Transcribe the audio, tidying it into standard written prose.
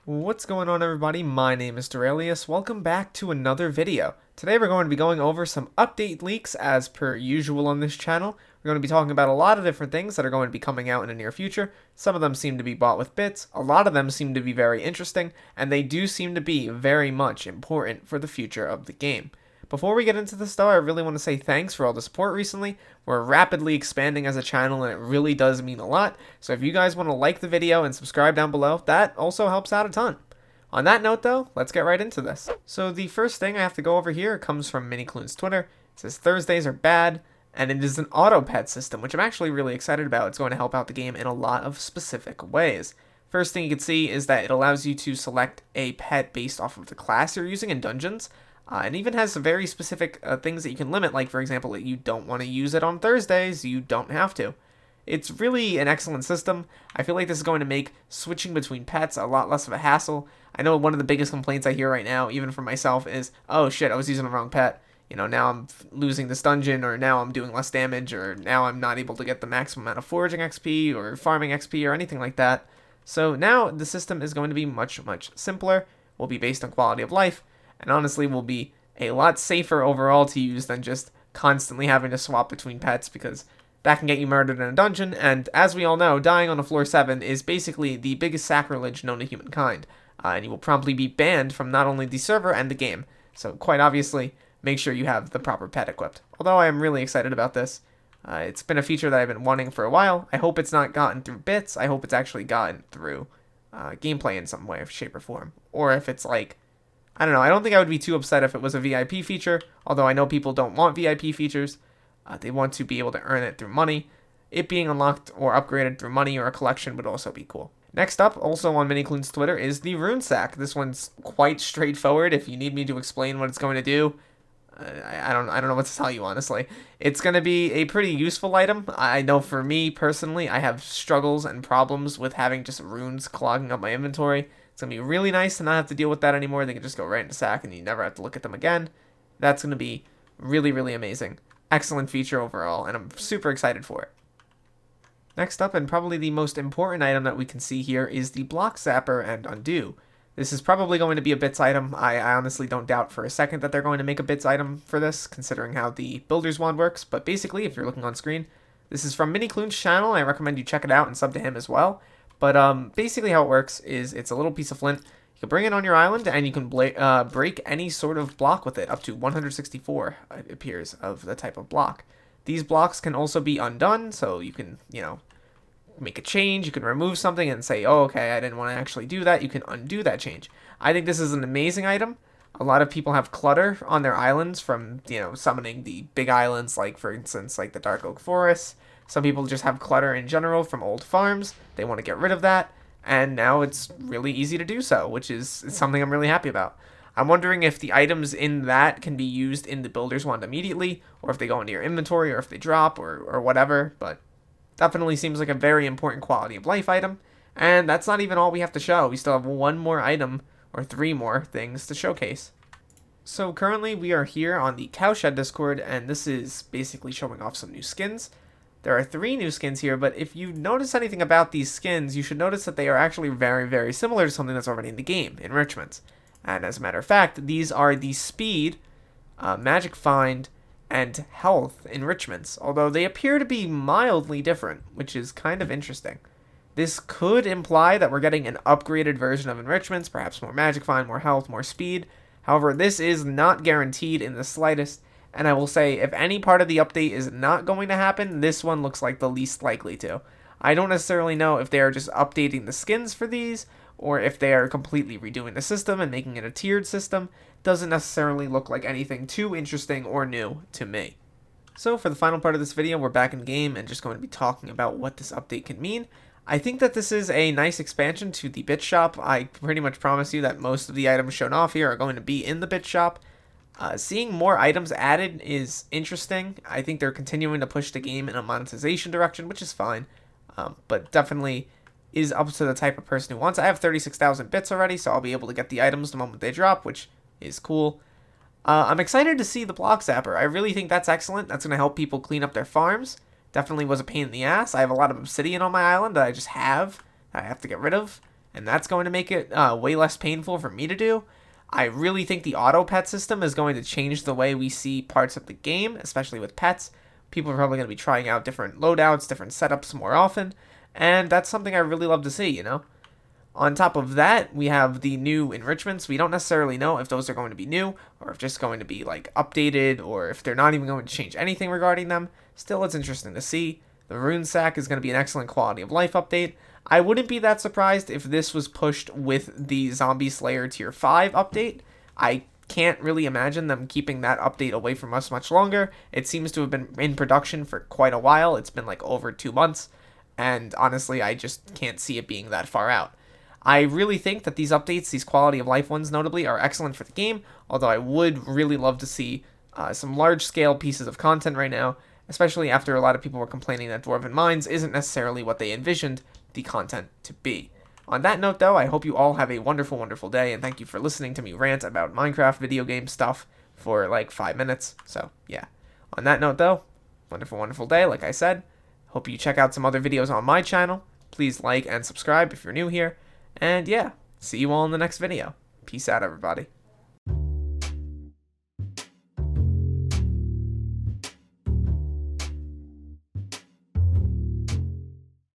What's going on, everybody? My name is Derailious. Welcome back to another video. Today we're going to be going over some update leaks as per usual on this channel. We're going to be talking about a lot of different things that are going to be coming out in the near future. Some of them seem to be bought with bits, a lot of them seem to be very interesting, and they do seem to be very much important for the future of the game. Before we get into this though, I really want to say thanks for all the support recently. We're rapidly expanding as a channel and it really does mean a lot. So if you guys want to like the video and subscribe down below, that also helps out a ton. On that note though, let's get right into this. So the first thing I have to go over here comes from MiniCloon's Twitter. It says Thursdays are bad, and it is an Autopet system, which I'm actually really excited about. It's going to help out the game in a lot of specific ways. First thing you can see is that it allows you to select a pet based off of the class you're using in dungeons. And even has some very specific things that you can limit, like for example, that you don't want to use it on Thursdays, you don't have to. It's really an excellent system. I feel like this is going to make switching between pets a lot less of a hassle. I know one of the biggest complaints I hear right now, even from myself, is, oh shit, I was using the wrong pet. You know, now I'm losing this dungeon, or now I'm doing less damage, or now I'm not able to get the maximum amount of foraging XP, or farming XP, or anything like that. So now the system is going to be much, much simpler, will be based on quality of life, and honestly will be a lot safer overall to use than just constantly having to swap between pets, because that can get you murdered in a dungeon, and as we all know, dying on a floor 7 is basically the biggest sacrilege known to humankind, and you will promptly be banned from not only the server and the game. So quite obviously, make sure you have the proper pet equipped. Although I am really excited about this. It's been a feature that I've been wanting for a while. I hope it's not gotten through bits. I hope it's actually gotten through gameplay in some way, shape, or form. Or if it's like, I don't know, I don't think I would be too upset if it was a VIP feature, although I know people don't want VIP features. They want to be able to earn it through money. It being unlocked or upgraded through money or a collection would also be cool. Next up, also on MiniCloon's Twitter, is the Runesack. This one's quite straightforward. If you need me to explain what it's going to do, I don't know what to tell you, honestly. It's going to be a pretty useful item. I know for me, personally, I have struggles and problems with having just runes clogging up my inventory. It's going to be really nice to not have to deal with that anymore. They can just go right into sack and you never have to look at them again. That's going to be really, really amazing. Excellent feature overall, and I'm super excited for it. Next up, and probably the most important item that we can see here, is the Block Zapper and Undo. This is probably going to be a bits item. I honestly don't doubt for a second that they're going to make a bits item for this, considering how the Builder's Wand works. But basically, if you're looking on screen, this is from MiniCloon's channel. I recommend you check it out and sub to him as well. But basically how it works is it's a little piece of flint. You can bring it on your island, and you can break any sort of block with it, up to 164, it appears, of the type of block. These blocks can also be undone, so you can, you know, make a change, you can remove something and say, oh, okay, I didn't want to actually do that. You can undo that change. I think this is an amazing item. A lot of people have clutter on their islands from, you know, summoning the big islands, like, for instance, like the Dark Oak Forest. Some people just have clutter in general from old farms. They want to get rid of that. And now it's really easy to do so, which is something I'm really happy about. I'm wondering if the items in that can be used in the Builder's Wand immediately, or if they go into your inventory, or if they drop, or whatever, but definitely seems like a very important quality of life item. And that's not even all we have to show. We still have one more item, or 3 more things to showcase. So currently we are here on the Cowshed Discord, and this is basically showing off some new skins. There are 3 new skins here, but if you notice anything about these skins, you should notice that they are actually very, very similar to something that's already in the game, Enrichments. And as a matter of fact, these are the Speed, Magic Find, and Health Enrichments, although they appear to be mildly different, which is kind of interesting. This could imply that we're getting an upgraded version of Enrichments, perhaps more Magic Find, more Health, more Speed. However, this is not guaranteed in the slightest. And I will say, if any part of the update is not going to happen, this one looks like the least likely to. I don't necessarily know if they are just updating the skins for these, or if they are completely redoing the system and making it a tiered system. Doesn't necessarily look like anything too interesting or new to me. So for the final part of this video, we're back in game and just going to be talking about what this update can mean. I think that this is a nice expansion to the bit shop. I pretty much promise you that most of the items shown off here are going to be in the bit shop. Seeing more items added is interesting. I think they're continuing to push the game in a monetization direction, which is fine, but definitely is up to the type of person who wants. I have 36,000 bits already, so I'll be able to get the items the moment they drop, which is cool. I'm excited to see the Block Zapper. I really think that's excellent. That's going to help people clean up their farms. Definitely was a pain in the ass. I have a lot of obsidian on my island that I just have, that I have to get rid of, and that's going to make it way less painful for me to do. I really think the Autopet system is going to change the way we see parts of the game, especially with pets. People are probably going to be trying out different loadouts, different setups more often, and that's something I really love to see, you know? On top of that, we have the new enrichments. We don't necessarily know if those are going to be new, or if just going to be, like, updated, or if they're not even going to change anything regarding them. Still, it's interesting to see. The Runesack is going to be an excellent quality of life update. I wouldn't be that surprised if this was pushed with the Zombie Slayer Tier 5 update. I can't really imagine them keeping that update away from us much longer. It seems to have been in production for quite a while. It's been like over 2 months, and honestly, I just can't see it being that far out. I really think that these updates, these quality of life ones notably, are excellent for the game, although I would really love to see some large-scale pieces of content right now, especially after a lot of people were complaining that Dwarven Mines isn't necessarily what they envisioned the content to be. On that note, though, I hope you all have a wonderful, wonderful day, and thank you for listening to me rant about Minecraft video game stuff for like 5 minutes. So, yeah. On that note, though, wonderful, wonderful day, like I said. Hope you check out some other videos on my channel. Please like and subscribe if you're new here. And yeah, see you all in the next video. Peace out, everybody.